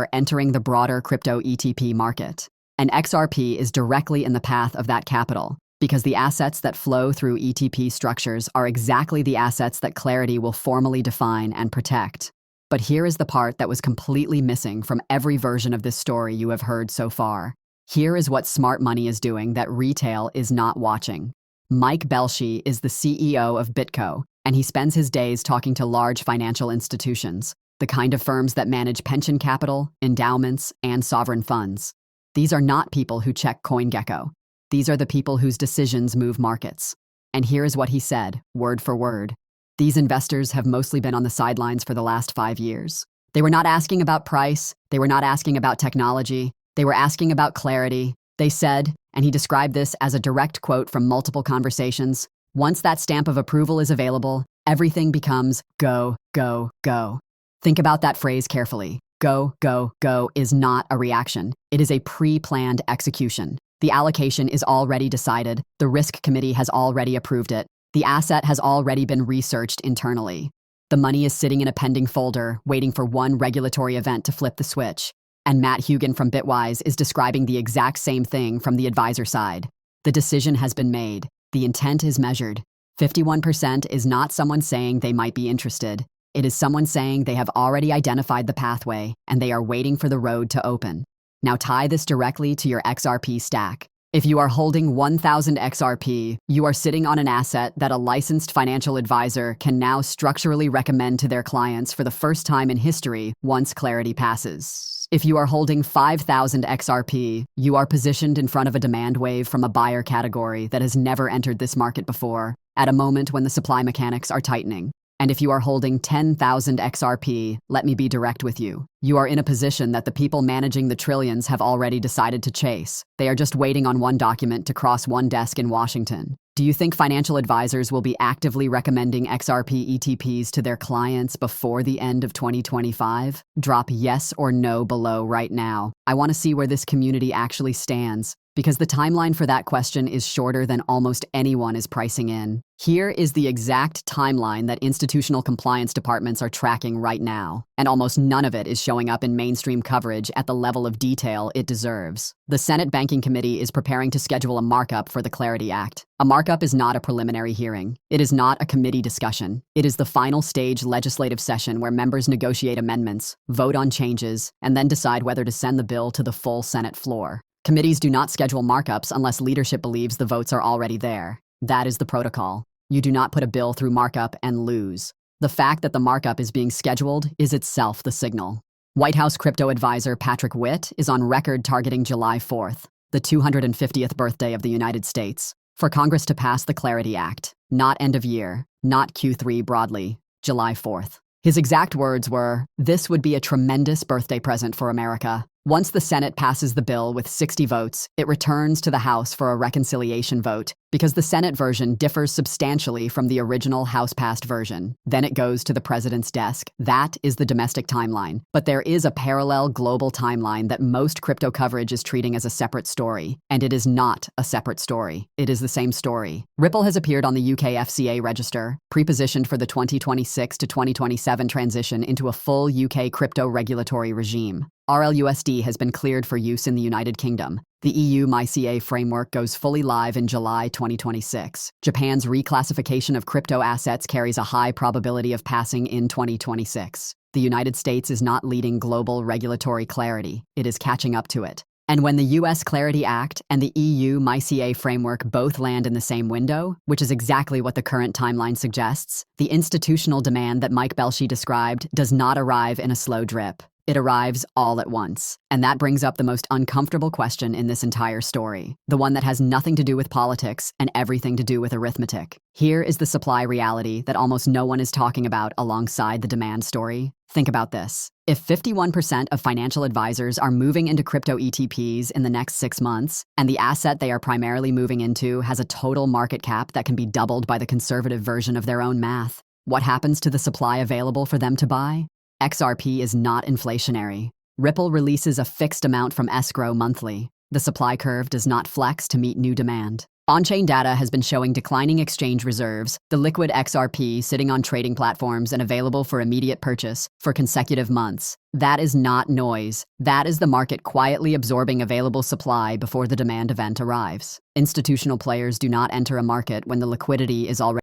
are entering the broader crypto ETP market. And XRP is directly in the path of that capital, because the assets that flow through ETP structures are exactly the assets that Clarity will formally define and protect. But here is the part that was completely missing from every version of this story you have heard so far. Here is what smart money is doing that retail is not watching. Mike Belshi is the CEO of BitCo, and he spends his days talking to large financial institutions, the kind of firms that manage pension capital, endowments, and sovereign funds. These are not people who check CoinGecko. These are the people whose decisions move markets. And here is what he said, word for word. These investors have mostly been on the sidelines for the last 5 years. They were not asking about price. They were not asking about technology. They were asking about clarity. They said, and he described this as a direct quote from multiple conversations, once that stamp of approval is available, everything becomes go, go, go. Think about that phrase carefully. Go, go, go is not a reaction. It is a pre-planned execution. The allocation is already decided. The risk committee has already approved it. The asset has already been researched internally. The money is sitting in a pending folder, waiting for one regulatory event to flip the switch. And Matt Hugan from Bitwise is describing the exact same thing from the advisor side. The decision has been made. The intent is measured. 51% is not someone saying they might be interested. It is someone saying they have already identified the pathway and they are waiting for the road to open. Now tie this directly to your XRP stack. If you are holding 1,000 XRP, you are sitting on an asset that a licensed financial advisor can now structurally recommend to their clients for the first time in history once Clarity passes. If you are holding 5,000 XRP, you are positioned in front of a demand wave from a buyer category that has never entered this market before, at a moment when the supply mechanics are tightening. And if you are holding 10,000 XRP, let me be direct with you. You are in a position that the people managing the trillions have already decided to chase. They are just waiting on one document to cross one desk in Washington. Do you think financial advisors will be actively recommending XRP ETPs to their clients before the end of 2025? Drop yes or no below right now. I want to see where this community actually stands, because the timeline for that question is shorter than almost anyone is pricing in. Here is the exact timeline that institutional compliance departments are tracking right now, and almost none of it is showing up in mainstream coverage at the level of detail it deserves. The Senate Banking Committee is preparing to schedule a markup for the Clarity Act. A markup is not a preliminary hearing. It is not a committee discussion. It is the final stage legislative session where members negotiate amendments, vote on changes, and then decide whether to send the bill to the full Senate floor. Committees do not schedule markups unless leadership believes the votes are already there. That is the protocol. You do not put a bill through markup and lose. The fact that the markup is being scheduled is itself the signal. White House crypto advisor Patrick Witt is on record targeting July 4th, the 250th birthday of the United States, for Congress to pass the Clarity Act, not end of year, not Q3 broadly, July 4th. His exact words were, "This would be a tremendous birthday present for America." Once the Senate passes the bill with 60 votes, it returns to the House for a reconciliation vote, because the Senate version differs substantially from the original House-passed version. Then it goes to the president's desk. That is the domestic timeline. But there is a parallel global timeline that most crypto coverage is treating as a separate story. And it is not a separate story. It is the same story. Ripple has appeared on the UK FCA register, pre-positioned for the 2026 to 2027 transition into a full UK crypto regulatory regime. RLUSD has been cleared for use in the United Kingdom. The EU MyCA framework goes fully live in July 2026. Japan's reclassification of crypto assets carries a high probability of passing in 2026. The United States is not leading global regulatory clarity. It is catching up to it. And when the US Clarity Act and the EU MyCA framework both land in the same window, which is exactly what the current timeline suggests, the institutional demand that Mike Belshi described does not arrive in a slow drip. It arrives all at once. And that brings up the most uncomfortable question in this entire story, the one that has nothing to do with politics and everything to do with arithmetic. Here is the supply reality that almost no one is talking about alongside the demand story. Think about this. If 51% of financial advisors are moving into crypto ETPs in the next 6 months, and the asset they are primarily moving into has a total market cap that can be doubled by the conservative version of their own math, what happens to the supply available for them to buy? XRP is not inflationary. Ripple releases a fixed amount from escrow monthly. The supply curve does not flex to meet new demand. On-chain data has been showing declining exchange reserves, the liquid XRP sitting on trading platforms and available for immediate purchase, for consecutive months. That is not noise. That is the market quietly absorbing available supply before the demand event arrives. Institutional players do not enter a market when the liquidity is already